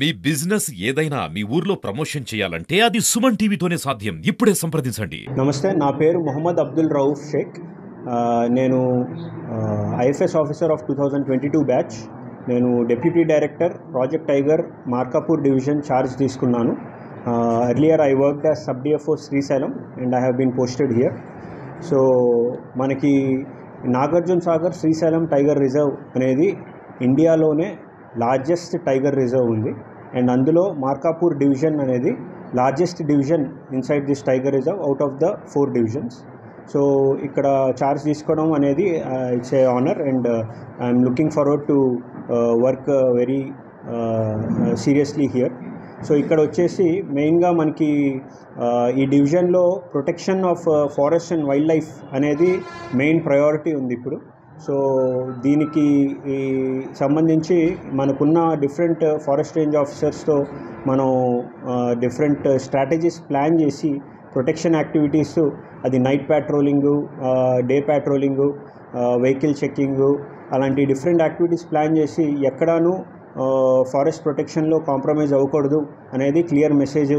మీ business ఏదైనా మీ ఊర్లో promotion చేయాలంటే అది సుమన్ టీవీతోనే సాధ్యం. ఇప్పుడే సంప్రదించండి. నమస్తే, నా పేరు మొహమ్మద్ అబ్దుల్ రౌఫ్ షేక్. నేను ఐఎఫ్ఎస్ ఆఫీసర్ ఆఫ్ 2022 బ్యాచ్. నేను deputy director project tiger Markapur division charge తీసుకున్నాను. Earlier I worked as sub DFO Srisailam and I have been posted here. So మనకి నాగార్జున సాగర్ శ్రీశైలం టైగర్ రిజర్వ్ అనేది ఇండియాలోనే లార్జెస్ట్ టైగర్ రిజర్వ్ ఉంది. అండ్ అందులో మార్కాపూర్ డివిజన్ అనేది largest division inside this tiger reserve out of the 4 divisions. So ఇక్కడ charge తీసుకోవడం అనేది it's a honour and I'm looking forward to work very seriously here. So ఇక్కడ వచ్చేసి మెయిన్గా మనకి ఈ డివిజన్లో protection of forest and wild life అనేది మెయిన్ ప్రయారిటీ ఉంది ఇప్పుడు. సో దీనికి సంబంధించి మనకున్న డిఫరెంట్ ఫారెస్ట్ రేంజ్ ఆఫీసర్స్తో మనం డిఫరెంట్ స్ట్రాటజీస్ ప్లాన్ చేసి ప్రొటెక్షన్ యాక్టివిటీస్, అది నైట్ ప్యాట్రోలింగు, డే ప్యాట్రోలింగు, వెహికల్ చెక్కింగు, అలాంటి డిఫరెంట్ యాక్టివిటీస్ ప్లాన్ చేసి ఎక్కడాను ఫారెస్ట్ ప్రొటెక్షన్లో కాంప్రమైజ్ అవ్వకూడదు అనేది క్లియర్ మెసేజ్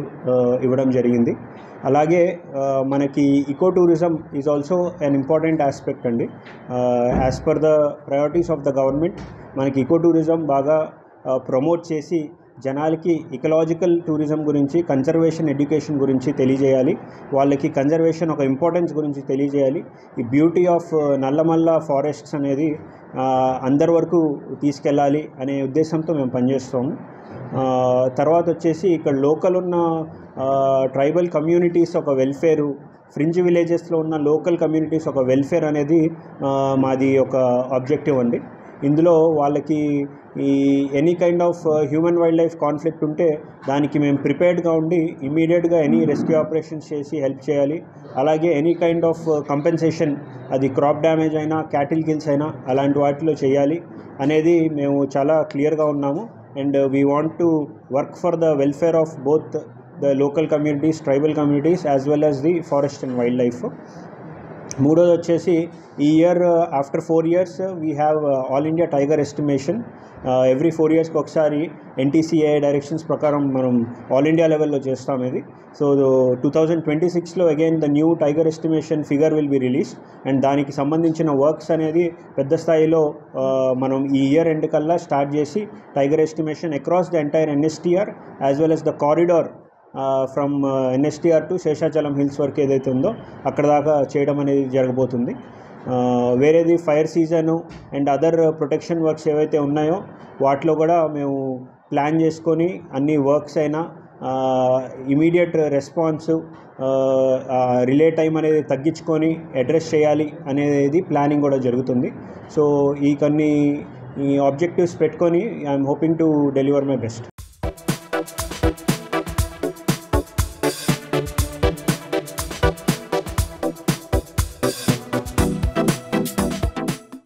ఇవ్వడం జరిగింది. అలాగే మనకి eco tourism is also an important aspect అండి. As per the priorities of the government మనకి ఇకో టూరిజం బాగా ప్రమోట్ చేసి జనాలకి ఇకలాజికల్ టూరిజం గురించి, కన్జర్వేషన్ ఎడ్యుకేషన్ గురించి తెలియజేయాలి. వాళ్ళకి కన్జర్వేషన్ ఒక ఇంపార్టెన్స్ గురించి తెలియజేయాలి. ఈ బ్యూటీ ఆఫ్ నల్లమల్ల ఫారెస్ట్స్ అనేది అందరి వరకు తీసుకెళ్ళాలి అనే ఉద్దేశంతో మేము పనిచేస్తాము. తర్వాత వచ్చేసి ఇక్కడ లోకల్ ఉన్న ట్రైబల్ కమ్యూనిటీస్ ఒక వెల్ఫేరు, ఫ్రింజ్ విలేజెస్లో ఉన్న లోకల్ కమ్యూనిటీస్ ఒక వెల్ఫేర్ అనేది మాది ఒక ఆబ్జెక్టివ్ అండి. ఇందులో వాళ్ళకి ఈ any kind of human wild life conflict ఉంటే దానికి మేము ప్రిపేర్డ్గా ఉండి ఇమీడియట్గా ఎనీ రెస్క్యూ ఆపరేషన్స్ చేసి హెల్ప్ చేయాలి. అలాగే ఎనీ కైండ్ ఆఫ్ కంపెన్సేషన్, అది క్రాప్ డ్యామేజ్ అయినా, క్యాటిల్ కిల్స్ అయినా, అలాంటి వాటిలో చేయాలి అనేది మేము చాలా క్లియర్గా ఉన్నాము. And we want to work for the welfare of both the local communities, tribal communities as well as the forest and wild life. మూడోది వచ్చేసి ఈ year after 4 years we have all India tiger estimation. Every 4 yearsకి ఒకసారి NTCA directions ప్రకారం మనం all India లెవెల్లో చేస్తాం ఇది. So 2026లో again the new tiger estimation figure will be release and దానికి సంబంధించిన వర్క్స్ అనేది పెద్ద స్థాయిలో మనం ఈ ఇయర్ ఎండ్ కల్లా స్టార్ట్ చేసి tiger estimation across the entire NSTR as well as the corridor from NSTR to Seshachalam hills వరకు ఏదైతే ఉందో అక్కడ దాకా చేయడం అనేది జరగబోతుంది. వేరేది fire season and other protection works ఏవైతే ఉన్నాయో వాటిలో కూడా మేము ప్లాన్ చేసుకొని అన్ని వర్క్స్ అయినా ఇమీడియట్ రెస్పాన్సు, రిలే టైం అనేది తగ్గించుకొని అడ్రస్ చేయాలి అనేది ప్లానింగ్ కూడా జరుగుతుంది. సో ఈ ఆబ్జెక్టివ్స్ పెట్టుకొని I'm hoping to deliver my best.